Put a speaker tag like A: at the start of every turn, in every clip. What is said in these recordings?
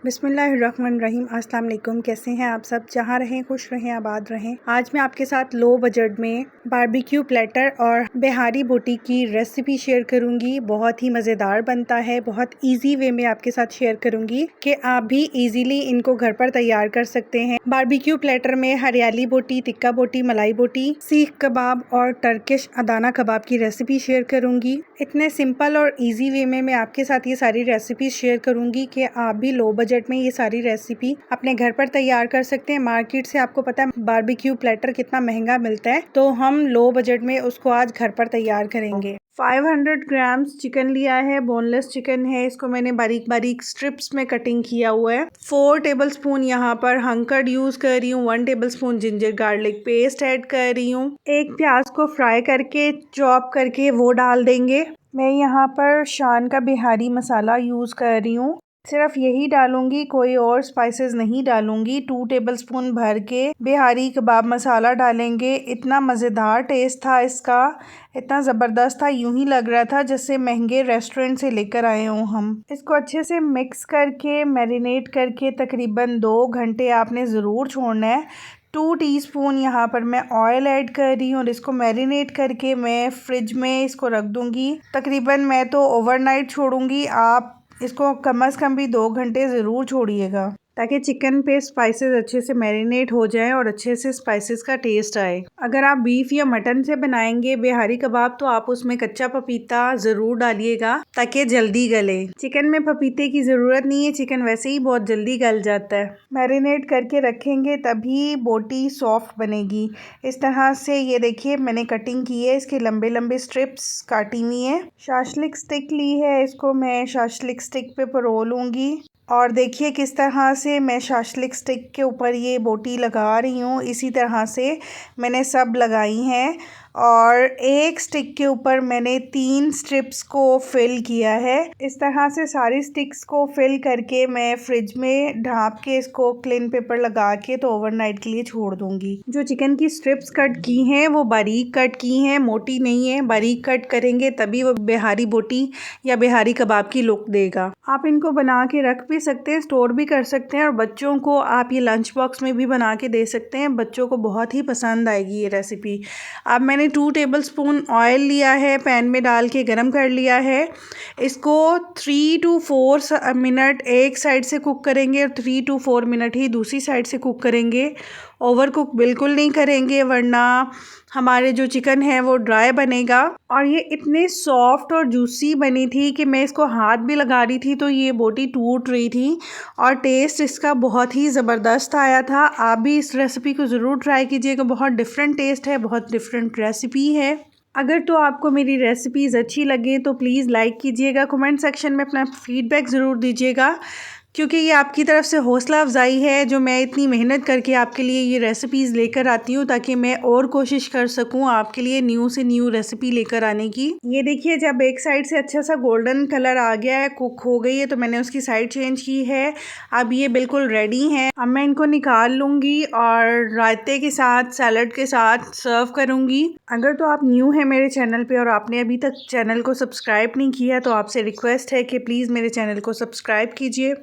A: बिस्मिल्लाहिर्रहमानिर्रहीम। अस्सलाम वालेकुम। कैसे हैं आप सब? जहाँ रहें खुश रहें, आबाद रहें। आज मैं आपके साथ लो बजट में बारबेक्यू प्लेटर और बिहारी बोटी की रेसिपी शेयर करूंगी। बहुत ही मज़ेदार बनता है। बहुत इजी वे में आपके साथ शेयर करूंगी कि आप भी इजीली इनको घर पर तैयार कर सकते हैं। बारबेक्यू प्लेटर में हरियाली बोटी, टिक्का बोटी, मलाई बोटी, सीख कबाब और टर्किश अदाना कबाब की रेसिपी शेयर करूंगी। इतने सिंपल और इजी वे में मैं आपके साथ ये सारी रेसिपी शेयर करूंगी कि आप भी लो बजट में ये सारी रेसिपी अपने घर पर तैयार कर सकते हैं। मार्केट से आपको पता है बारबेक्यू प्लेटर कितना महंगा मिलता है, तो हम लो बजट में उसको आज घर पर तैयार करेंगे। 500 ग्राम्स चिकन लिया है, बोनलेस चिकन है। इसको मैंने बारीक बारीक स्ट्रिप्स में कटिंग किया हुआ है। 4 टेबलस्पून यहाँ पर हंकर्ड यूज कर रही हूँ। 1 tablespoon ginger garlic paste add कर रही हूँ। एक प्याज को फ्राई करके चॉप करके वो डाल देंगे। मैं यहाँ पर शान का बिहारी मसाला यूज कर रही हूँ। सिर्फ यही डालूंगी, कोई और स्पाइसेस नहीं डालूंगी। 2 टेबलस्पून भर के बिहारी कबाब मसाला डालेंगे। इतना मज़ेदार टेस्ट था इसका, इतना ज़बरदस्त था, यूं ही लग रहा था जैसे महंगे रेस्टोरेंट से लेकर आए हों हम। इसको अच्छे से मिक्स करके मैरिनेट करके तकरीबन 2 घंटे आपने ज़रूर छोड़ना है। 2 टीस्पून यहाँ पर मैं ऑयल ऐड कर रही हूँ और इसको मैरिनेट करके मैं फ्रिज में इसको रख दूँगी। तकरीबन मैं तो ओवरनाइट छोड़ूंगी, आप इसको कम से कम भी 2 घंटे ज़रूर छोड़िएगा ताकि चिकन पे स्पाइसेस अच्छे से मैरिनेट हो जाए और अच्छे से स्पाइसेस का टेस्ट आए। अगर आप बीफ या मटन से बनाएंगे बिहारी कबाब तो आप उसमें कच्चा पपीता ज़रूर डालिएगा ताकि जल्दी गले। चिकन में पपीते की ज़रूरत नहीं है, चिकन वैसे ही बहुत जल्दी गल जाता है। मैरिनेट करके रखेंगे तभी बोटी सॉफ्ट बनेगी। इस तरह से ये देखिए मैंने कटिंग की है, इसके लंबे लंबे स्ट्रिप्स काटी हुई हैं। शाशलिक स्टिक ली है, इसको मैं शाशलिक स्टिक पे परोलूँगी और देखिए किस तरह से मैं शाशलिक स्टिक के ऊपर ये बोटी लगा रही हूँ। इसी तरह से मैंने सब लगाई हैं और एक स्टिक के ऊपर मैंने 3 स्ट्रिप्स को फिल किया है। इस तरह से सारी स्टिक्स को फिल करके मैं फ्रिज में ढाँप के इसको क्लीन पेपर लगा के तो ओवरनाइट के लिए छोड़ दूँगी। जो चिकन की स्ट्रिप्स कट की हैं वो बारीक कट की हैं, मोटी नहीं है। बारीक कट करेंगे तभी वो बिहारी बोटी या बिहारी कबाब की लुक देगा। आप इनको बना के रख भी सकते हैं, स्टोर भी कर सकते हैं और बच्चों को आप ये लंच बॉक्स में भी बना के दे सकते हैं। बच्चों को बहुत ही पसंद आएगी ये रेसिपी। अब मैंने 2 टेबलस्पून ऑयल लिया है, पैन में डाल के गरम कर लिया है। इसको 3 to 4 मिनट एक साइड से कुक करेंगे और 3 to 4 मिनट ही दूसरी साइड से कुक करेंगे। ओवर कुक बिल्कुल नहीं करेंगे वरना हमारे जो चिकन है वो ड्राई बनेगा। और ये इतने सॉफ्ट और जूसी बनी थी कि मैं इसको हाथ भी लगा रही थी तो ये बोटी टूट रही थी और टेस्ट इसका बहुत ही ज़बरदस्त आया था। आप भी इस रेसिपी को ज़रूर ट्राई कीजिएगा, बहुत डिफरेंट टेस्ट है, बहुत डिफरेंट रेसिपी है। अगर तो आपको मेरी रेसिपीज़ अच्छी लगे तो प्लीज़ लाइक कीजिएगा, कमेंट सेक्शन में अपना फीडबैक ज़रूर दीजिएगा क्योंकि ये आपकी तरफ से हौसला अफजाई है जो मैं इतनी मेहनत करके आपके लिए ये रेसिपीज़ लेकर आती हूँ ताकि मैं और कोशिश कर सकूँ आपके लिए न्यू से न्यू रेसिपी लेकर आने की। ये देखिए जब एक साइड से अच्छा सा गोल्डन कलर आ गया है, कुक हो गई है, तो मैंने उसकी साइड चेंज की है। अब ये बिल्कुल रेडी हैं। अब मैं इनको निकाल लूँगी और रायते के साथ, सैलड के साथ सर्व करूँगी। अगर तो आप न्यू हैं मेरे चैनल पर और आपने अभी तक चैनल को सब्सक्राइब नहीं किया तो आपसे रिक्वेस्ट है कि प्लीज़ मेरे चैनल को सब्सक्राइब कीजिए।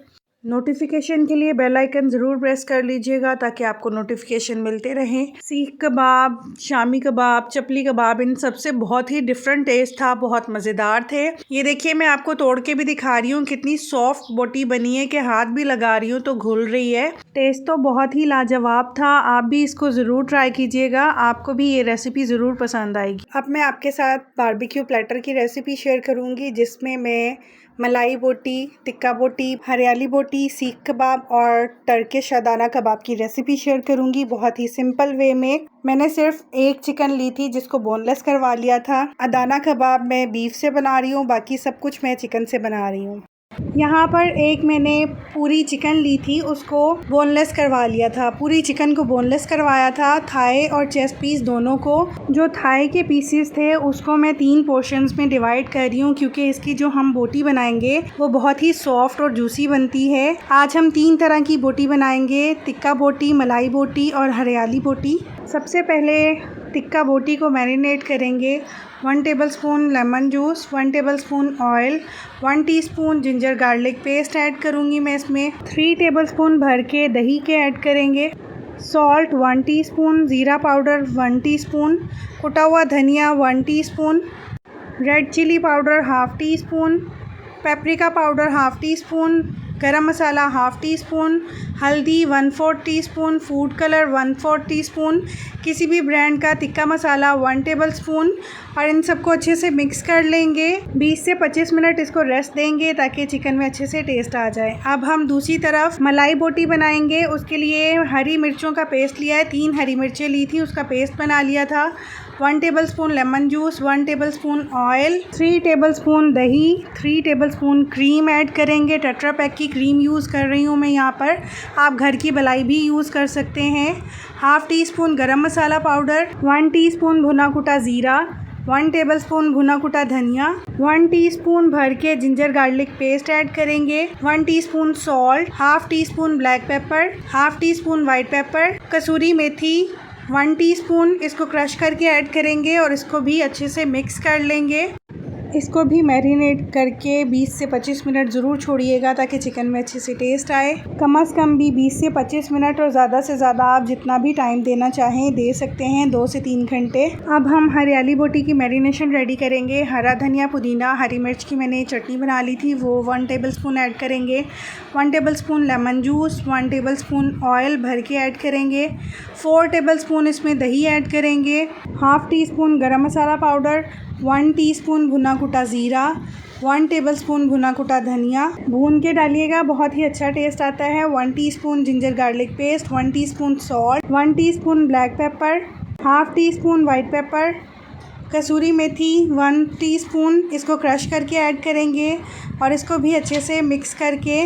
A: नोटिफिकेशन के लिए बेल आइकन ज़रूर प्रेस कर लीजिएगा ताकि आपको नोटिफिकेशन मिलते रहें। सीख कबाब, शामी कबाब, चपली कबाब, इन सबसे बहुत ही डिफरेंट टेस्ट था, बहुत मज़ेदार थे। ये देखिए मैं आपको तोड़ के भी दिखा रही हूँ कितनी सॉफ्ट बोटी बनी है कि हाथ भी लगा रही हूँ तो घुल रही है। टेस्ट तो बहुत ही लाजवाब था। आप भी इसको ज़रूर ट्राई कीजिएगा, आपको भी ये रेसिपी ज़रूर पसंद आएगी। अब मैं आपके साथ बारबेक्यू प्लेटर की रेसिपी शेयर करूँगी जिसमें मैं मलाई बोटी, टिक्का बोटी, हरियाली बोटी, सीख कबाब और टर्किश अदाना कबाब की रेसिपी शेयर करूंगी बहुत ही सिंपल वे में। मैंने सिर्फ एक चिकन ली थी जिसको बोनलेस करवा लिया था। अदाना कबाब मैं बीफ से बना रही हूँ, बाकी सब कुछ मैं चिकन से बना रही हूँ। यहाँ पर एक मैंने पूरी चिकन ली थी, उसको बोनलेस करवा लिया था। पूरी चिकन को बोनलेस करवाया था, थाई और चेस्ट पीस दोनों को। जो थाई के पीसेस थे उसको मैं 3 पोर्शंस में डिवाइड कर रही हूँ क्योंकि इसकी जो हम बोटी बनाएंगे वो बहुत ही सॉफ्ट और जूसी बनती है। आज हम 3 तरह की बोटी बनाएंगे, टिक्का बोटी, मलाई बोटी और हरियाली बोटी। सबसे पहले टिक्का बोटी को मैरिनेट करेंगे। 1 tablespoon lemon juice, 1 tablespoon oil, 1 teaspoon ginger garlic paste add करूँगी मैं इसमें। 3 टेबलस्पून भर के दही के ऐड करेंगे। सॉल्ट 1 टीस्पून, ज़ीरा पाउडर 1 टीस्पून, कुटा हुआ धनिया 1 teaspoon, red chilli powder half teaspoon, paprika powder half teaspoon, garam masala half tea spoon, हल्दी 1/4 टीस्पून, फूड कलर 1/4 टीस्पून, किसी भी ब्रांड का टिक्का मसाला 1 टेबलस्पून, और इन सबको अच्छे से मिक्स कर लेंगे। 20 से 25 मिनट इसको रेस्ट देंगे ताकि चिकन में अच्छे से टेस्ट आ जाए। अब हम दूसरी तरफ मलाई बोटी बनाएंगे। उसके लिए हरी मिर्चों का पेस्ट लिया है, 3 हरी मिर्चें ली थी, उसका पेस्ट बना लिया था। 1 tablespoon lemon juice, 1 tablespoon oil, 3 tablespoon दही, 3 टेबलस्पून क्रीम ऐड करेंगे। टेट्रा पैक की क्रीम यूज़ कर रही हूँ मैं यहाँ पर, आप घर की मलाई भी यूज़ कर सकते हैं। Half teaspoon garam masala powder, 1 teaspoon भुना कुटा ज़ीरा, 1 टेबलस्पून भुना कुटा धनिया, 1 टीस्पून भर के जिंजर गार्लिक पेस्ट ऐड करेंगे। 1 teaspoon salt, half teaspoon black pepper, half teaspoon white pepper, कसूरी मेथी 1 टीस्पून, इसको क्रश करके ऐड करेंगे और इसको भी अच्छे से मिक्स कर लेंगे। इसको भी मैरिनेट करके 20 से 25 मिनट ज़रूर छोड़िएगा ताकि चिकन में अच्छे से टेस्ट आए। कम से कम भी 20 से 25 मिनट, और ज़्यादा से ज़्यादा आप जितना भी टाइम देना चाहें दे सकते हैं, 2 से 3 घंटे। अब हम हरियाली बोटी की मैरिनेशन रेडी करेंगे। हरा धनिया, पुदीना, हरी मिर्च की मैंने चटनी बना ली थी, वो 1 टेबलस्पून ऐड करेंगे। 1 tablespoon lemon juice, 1 tablespoon oil भर के ऐड करेंगे। 4 टेबलस्पून इसमें दही ऐड करेंगे। Half teaspoon garam masala powder, 1 teaspoon भुना कुटा ज़ीरा, 1 टेबलस्पून भुना कुटा धनिया, भून के डालिएगा, बहुत ही अच्छा टेस्ट आता है। 1 teaspoon ginger garlic paste, 1 teaspoon salt, 1 teaspoon black pepper, half teaspoon white pepper, कसूरी मेथी 1 टीस्पून, इसको क्रश करके ऐड करेंगे और इसको भी अच्छे से मिक्स करके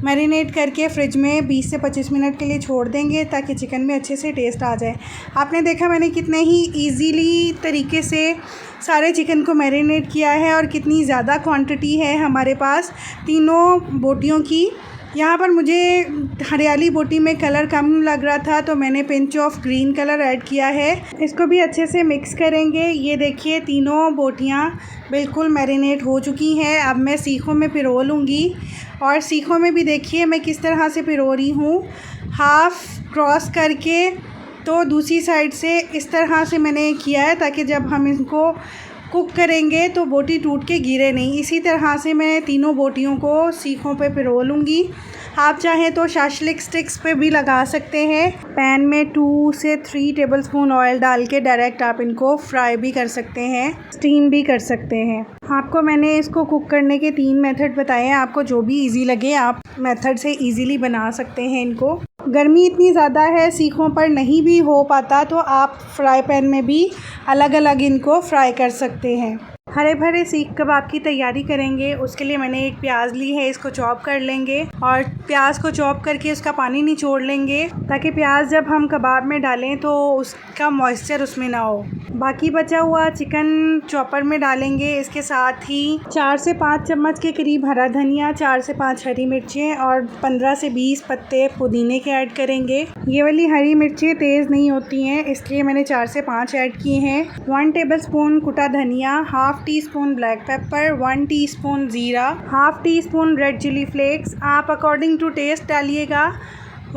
A: मैरिनेट करके फ्रिज में 20 से 25 मिनट के लिए छोड़ देंगे ताकि चिकन में अच्छे से टेस्ट आ जाए। आपने देखा मैंने कितने ही इजीली तरीके से सारे चिकन को मैरिनेट किया है और कितनी ज़्यादा क्वांटिटी है हमारे पास तीनों बोटियों की। यहाँ पर मुझे हरियाली बोटी में कलर कम लग रहा था तो मैंने pinch of green colour add किया है। इसको भी अच्छे से मिक्स करेंगे। ये देखिए तीनों बोटियाँ बिल्कुल मैरिनेट हो चुकी हैं। अब मैं सीखों में पिरो लूँगी और सीखों में भी देखिए मैं किस तरह से पिरो रही हूँ, हाफ़ क्रॉस करके, तो दूसरी साइड से इस तरह से मैंने किया है ताकि जब हम इनको कुक करेंगे तो बोटी टूट के गिरे नहीं। इसी तरह से मैं तीनों बोटियों को सीखों पे पिरो लूँगी। आप चाहें तो शाशलिक स्टिक्स पे भी लगा सकते हैं। पैन में 2 से 3 टेबलस्पून ऑयल डाल के डायरेक्ट आप इनको फ्राई भी कर सकते हैं, स्टीम भी कर सकते हैं। आपको मैंने इसको कुक करने के 3 मेथड बताए हैं, आपको जो भी इजी लगे आप मेथड से इजीली बना सकते हैं इनको। गर्मी इतनी ज़्यादा है, सीखों पर नहीं भी हो पाता तो आप फ्राई पैन में भी अलग अलग इनको फ्राई कर सकते हैं। हरे भरे सीख कबाब की तैयारी करेंगे। उसके लिए मैंने एक प्याज ली है, इसको चॉप कर लेंगे और प्याज को चॉप करके उसका पानी निचोड़ लेंगे ताकि प्याज जब हम कबाब में डालें तो उसका मॉइस्चर उसमें ना हो। बाकी बचा हुआ चिकन चॉपर में डालेंगे। इसके साथ ही 4 से 5 चम्मच के करीब हरा धनिया, 4 से 5 हरी मिर्चें और 15 से 20 पत्ते पुदीने के ऐड करेंगे। ये वाली हरी मिर्चें तेज़ नहीं होती हैं इसलिए मैंने 4 से 5 ऐड किए हैं। 1 टेबलस्पून कुटा धनिया, half teaspoon black pepper, 1 teaspoon ज़ीरा, half teaspoon red chilli flakes, आप अकॉर्डिंग टू टेस्ट डालिएगा।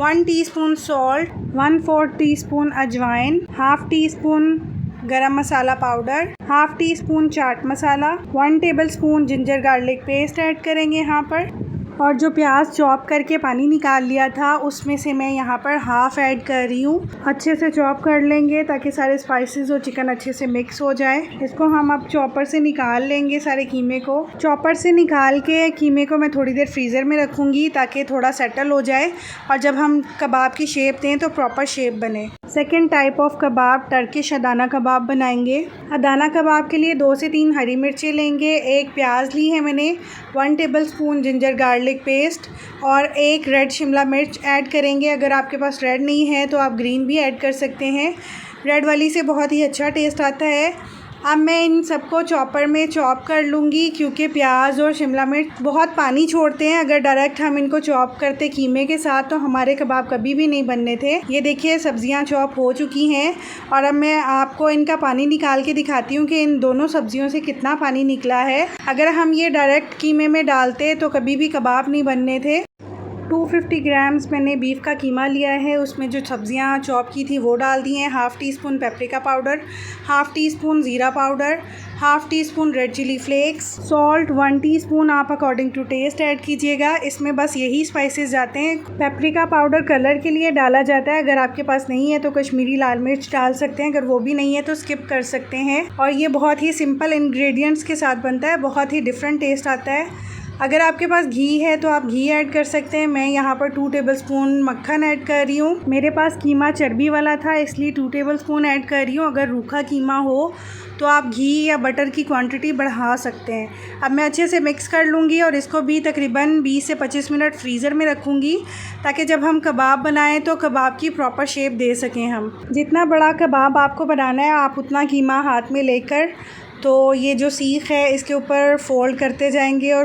A: 1 टीस्पून सॉल्ट, 1/4 टीस्पून अजवाइन, half teaspoon garam masala powder, half teaspoon chaat masala, 1 tablespoon ginger garlic paste add करेंगे यहाँ पर। और जो प्याज चॉप करके पानी निकाल लिया था उसमें से मैं यहाँ पर हाफ़ ऐड कर रही हूँ। अच्छे से चॉप कर लेंगे ताकि सारे स्पाइसेस और चिकन अच्छे से मिक्स हो जाए। इसको हम अब चॉपर से निकाल लेंगे सारे कीमे को। चॉपर से निकाल के कीमे को मैं थोड़ी देर फ्रीज़र में रखूँगी ताकि थोड़ा सेटल हो जाए और जब हम कबाब की शेप दें तो प्रॉपर शेप बने। Second type of kebab Turkish Adana kebab बनाएंगे। अदाना कबाब के लिए 2 से 3 हरी मिर्चें लेंगे, 1 प्याज ली है मैंने, 1 टेबलस्पून जिंजर गार्लिक पेस्ट और 1 रेड शिमला मिर्च ऐड करेंगे। अगर आपके पास रेड नहीं है तो आप ग्रीन भी ऐड कर सकते हैं। रेड वाली से बहुत ही अच्छा टेस्ट आता है। अब मैं इन सबको चॉपर में चॉप कर लूँगी, क्योंकि प्याज और शिमला मिर्च बहुत पानी छोड़ते हैं। अगर डायरेक्ट हम इनको चॉप करते कीमे के साथ तो हमारे कबाब कभी भी नहीं बनने थे। ये देखिए सब्जियां चॉप हो चुकी हैं और अब मैं आपको इनका पानी निकाल के दिखाती हूँ कि इन दोनों सब्जियों से कितना पानी निकला है। अगर हम ये डायरेक्ट कीमे में डालते तो कभी भी कबाब नहीं बनने थे। 250 ग्राम्स मैंने बीफ का कीमा लिया है, उसमें जो सब्जियां चॉप की थी वो डाल दी हैं। Half teaspoon paprika powder, half teaspoon ज़ीरा powder, half teaspoon red chilli flakes, salt 1 teaspoon आप अकॉर्डिंग टू टेस्ट ऐड कीजिएगा। इसमें बस यही स्पाइसेस जाते हैं। पेपरिका पाउडर कलर के लिए डाला जाता है, अगर आपके पास नहीं है तो कश्मीरी लाल मिर्च डाल सकते हैं, अगर वो भी नहीं है तो स्किप कर सकते हैं। और ये बहुत ही सिंपल इंग्रेडिएंट्स के साथ बनता है, बहुत ही डिफरेंट टेस्ट आता है। अगर आपके पास घी है तो आप घी ऐड कर सकते हैं। मैं यहाँ पर 2 टेबलस्पून मक्खन ऐड कर रही हूँ। मेरे पास कीमा चर्बी वाला था इसलिए 2 टेबलस्पून ऐड कर रही हूँ। अगर रूखा कीमा हो तो आप घी या बटर की क्वांटिटी बढ़ा सकते हैं। अब मैं अच्छे से मिक्स कर लूँगी और इसको भी तकरीबन 20 से 25 मिनट फ्रीज़र में रखूँगी, ताकि जब हम कबाब बनाएं तो कबाब की प्रॉपर शेप दे सकें हम। जितना बड़ा कबाब आपको बनाना है आप उतना कीमा हाथ में लेकर तो ये जो सीख है इसके ऊपर फोल्ड करते जाएंगे और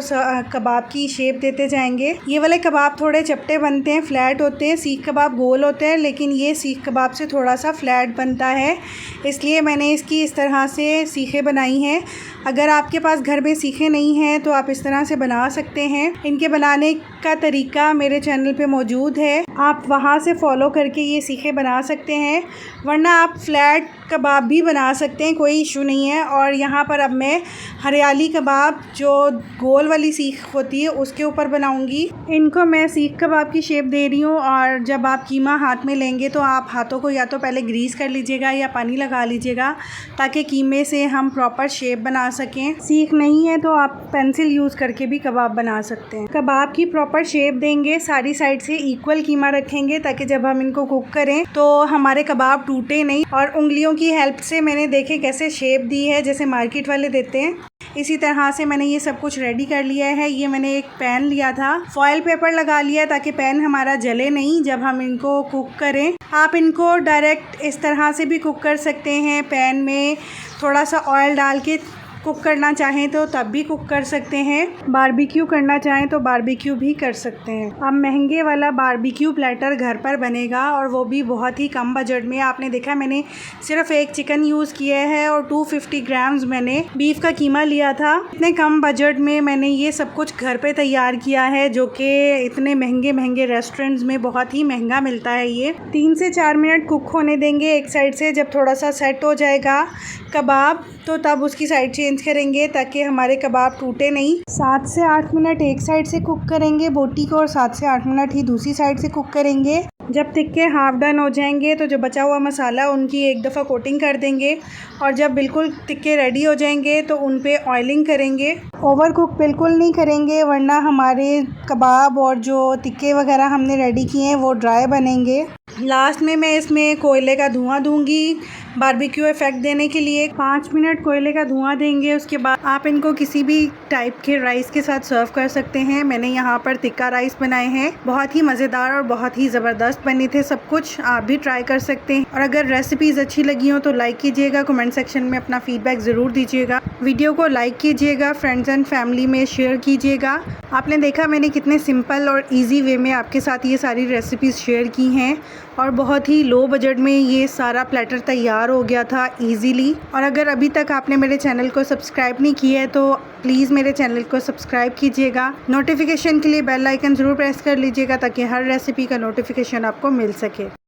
A: कबाब की शेप देते जाएंगे। ये वाले कबाब थोड़े चपटे बनते हैं, फ्लैट होते हैं। सीख कबाब गोल होते हैं, लेकिन ये सीख कबाब से थोड़ा सा फ्लैट बनता है, इसलिए मैंने इसकी इस तरह से सीखें बनाई हैं। अगर आपके पास घर में सीखें नहीं हैं तो आप इस तरह से बना सकते हैं। इनके बनाने का तरीका मेरे चैनल पे मौजूद है, आप वहाँ से फॉलो करके ये सीखें बना सकते हैं, वरना आप फ्लैट कबाब भी बना सकते हैं, कोई इशू नहीं है। और यहाँ पर अब मैं हरियाली कबाब जो गोल वाली सीख होती है उसके ऊपर बनाऊंगी। इनको मैं सीख कबाब की शेप दे रही हूँ। और जब आप कीमा हाथ में लेंगे तो आप हाथों को या तो पहले ग्रीस कर लीजिएगा या पानी लगा लीजिएगा, ताकि कीमे से हम प्रॉपर शेप बना सकें। सीख नहीं है तो आप पेंसिल यूज़ करके भी कबाब बना सकते हैं। कबाब की प्रॉपर शेप देंगे, सारी साइड से इक्वल कीमा रखेंगे, ताकि जब हम इनको कुक करें तो हमारे कबाब टूटे नहीं। और उंगलियों की हेल्प से मैंने देखे कैसे शेप दी है, जैसे मार्केट वाले देते हैं, इसी तरह से मैंने ये सब कुछ रेडी कर लिया है। ये मैंने एक पैन लिया था, फॉयल पेपर लगा लिया ताकि पैन हमारा जले नहीं जब हम इनको कुक करें। आप इनको डायरेक्ट इस तरह से भी कुक कर सकते हैं, पैन में थोड़ा सा ऑयल डाल के कुक करना चाहें तो तब भी कुक कर सकते हैं, बारबेक्यू करना चाहें तो बारबेक्यू भी कर सकते हैं। अब महंगे वाला बारबेक्यू प्लेटर घर पर बनेगा और वो भी बहुत ही कम बजट में। आपने देखा मैंने सिर्फ एक चिकन यूज़ किया है और 250 ग्राम्स मैंने बीफ का कीमा लिया था। इतने कम बजट में मैंने ये सब कुछ घर पे तैयार किया है, जो कि इतने महंगे महंगे रेस्टोरेंट्स में बहुत ही महंगा मिलता है। ये 3 से 4 मिनट कुक होने देंगे एक साइड से। जब थोड़ा सा सेट हो जाएगा कबाब तो तब उसकी साइड चेंज करेंगे ताकि हमारे कबाब टूटे नहीं। 7 से 8 मिनट एक साइड से कुक करेंगे बोटी को और 7 से 8 मिनट ही दूसरी साइड से कुक करेंगे। जब टिक्के हाफ डन हो जाएंगे तो जो बचा हुआ मसाला उनकी एक दफ़ा कोटिंग कर देंगे और जब बिल्कुल टिक्के रेडी हो जाएंगे तो उन पे ऑयलिंग करेंगे। ओवर कुक बिल्कुल नहीं करेंगे, वरना हमारे कबाब और जो टिक्के वगैरह हमने रेडी किए हैं वो ड्राई बनेंगे। लास्ट में मैं इसमें कोयले का धुआं दूंगी बारबेक्यू इफ़ेक्ट देने के लिए। 5 मिनट कोयले का धुआं देंगे, उसके बाद आप इनको किसी भी टाइप के राइस के साथ सर्व कर सकते हैं। मैंने यहाँ पर टिक्का राइस बनाए हैं, बहुत ही मज़ेदार और बहुत ही ज़बरदस्त बने थे सब कुछ। आप भी ट्राई कर सकते हैं। और अगर रेसिपीज़ अच्छी लगी हो तो लाइक कीजिएगा, कमेंट सेक्शन में अपना फीडबैक ज़रूर दीजिएगा, वीडियो को लाइक कीजिएगा, फ्रेंड्स एंड फैमिली में शेयर कीजिएगा। आपने देखा मैंने कितने सिंपल और ईजी वे में आपके साथ ये सारी रेसिपीज़ शेयर की हैं और बहुत ही लो बजट में ये सारा प्लेटर तैयार हो गया था इजीली। और अगर अभी तक आपने मेरे चैनल को सब्सक्राइब नहीं किया है तो प्लीज़ मेरे चैनल को सब्सक्राइब कीजिएगा। नोटिफिकेशन के लिए बेल आइकन ज़रूर प्रेस कर लीजिएगा ताकि हर रेसिपी का नोटिफिकेशन आपको मिल सके।